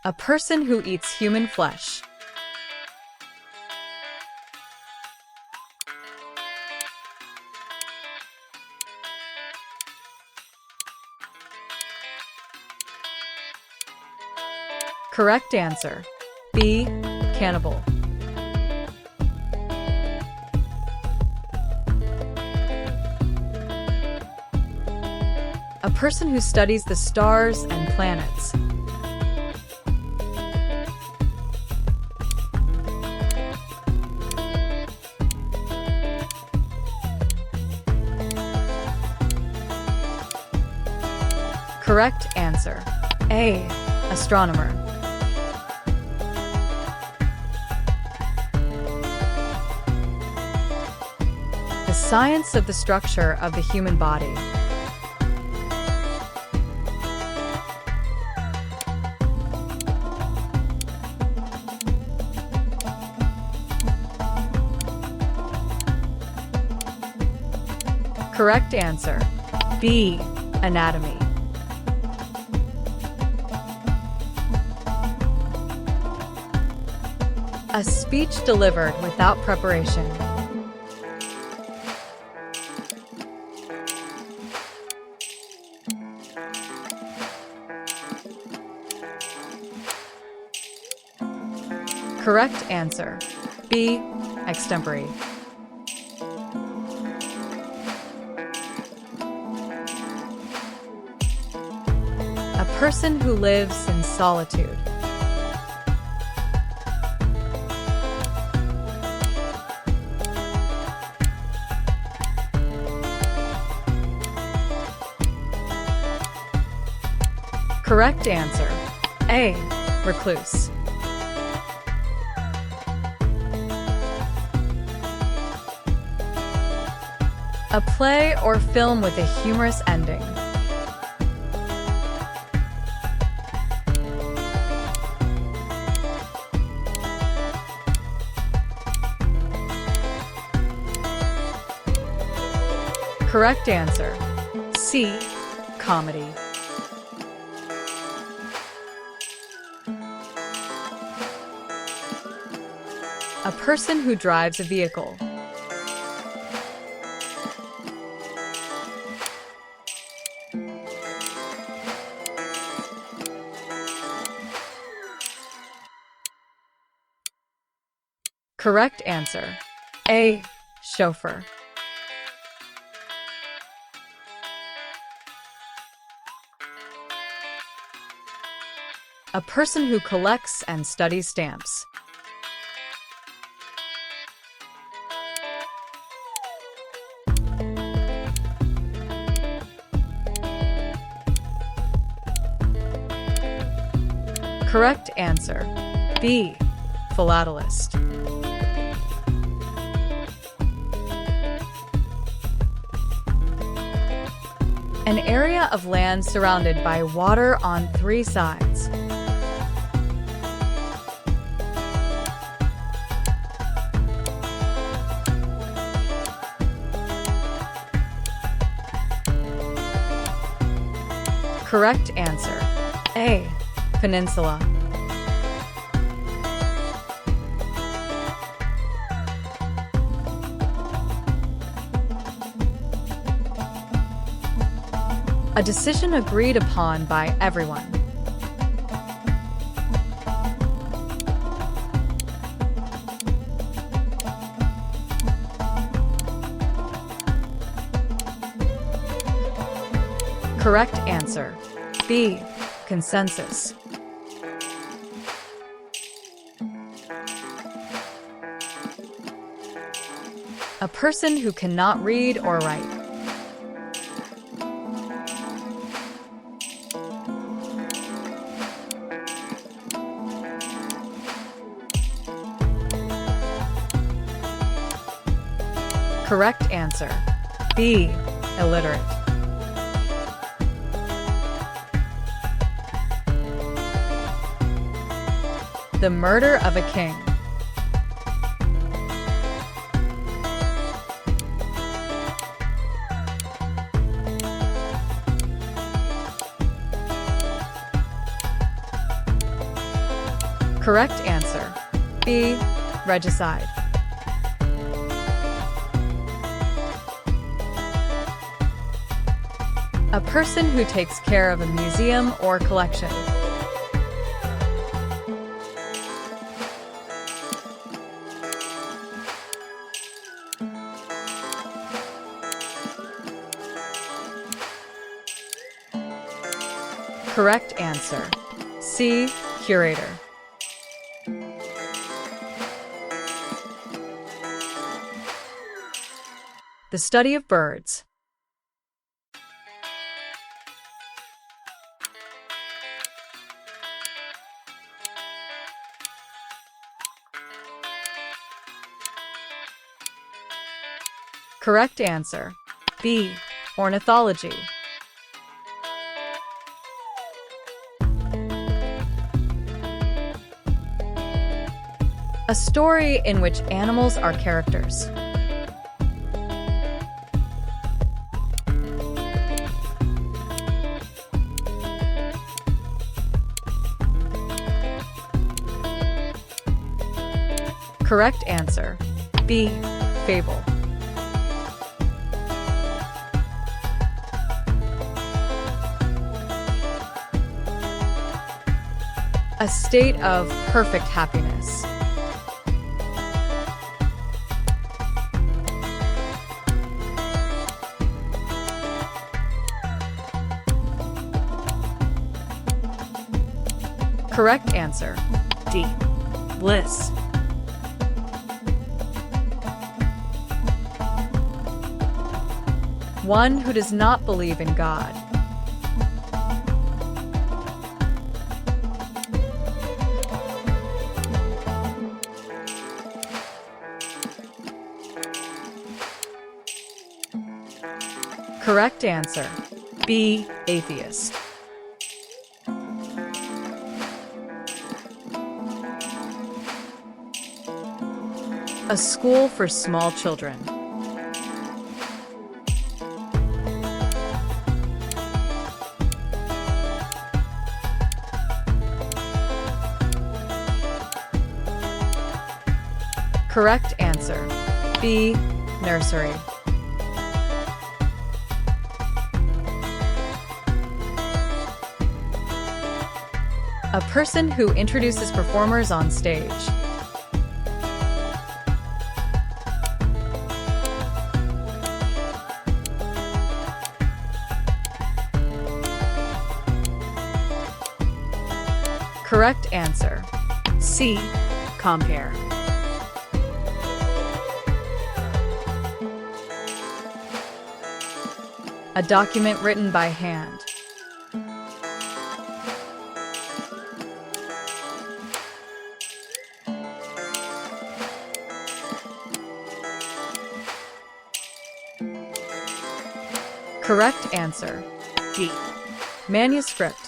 A person who eats human flesh. Correct answer. B. Cannibal. A person who studies the stars and planets. Correct answer. A. Astronomer. The science of the structure of the human body. Correct answer. B. Anatomy. A speech delivered without preparation. Correct answer. B. Extempore. A person who lives in solitude. Correct answer. A. Recluse. A play or film with a humorous ending. Correct answer. C. Comedy. A person who drives a vehicle. Correct answer. A. Chauffeur. A person who collects and studies stamps. Correct answer. B. Philatelist. An area of land surrounded by water on 3 sides. Correct answer. A. Peninsula. A decision agreed upon by everyone. Correct answer. B. Consensus. A person who cannot read or write. Correct answer. B. Illiterate. The murder of a king. Correct answer. B. Regicide. A person who takes care of a museum or collection. Correct answer. C. Curator. The study of birds. Correct answer. B. Ornithology. A story in which animals are characters. Correct answer. B. Fable. A state of perfect happiness. Correct answer. D. Bliss. One who does not believe in God. Correct answer. B. Atheist. A school for small children. Correct answer. B. Nursery. A person who introduces performers on stage. Correct answer. C. Compare. A document written by hand. Correct answer. D. Manuscript.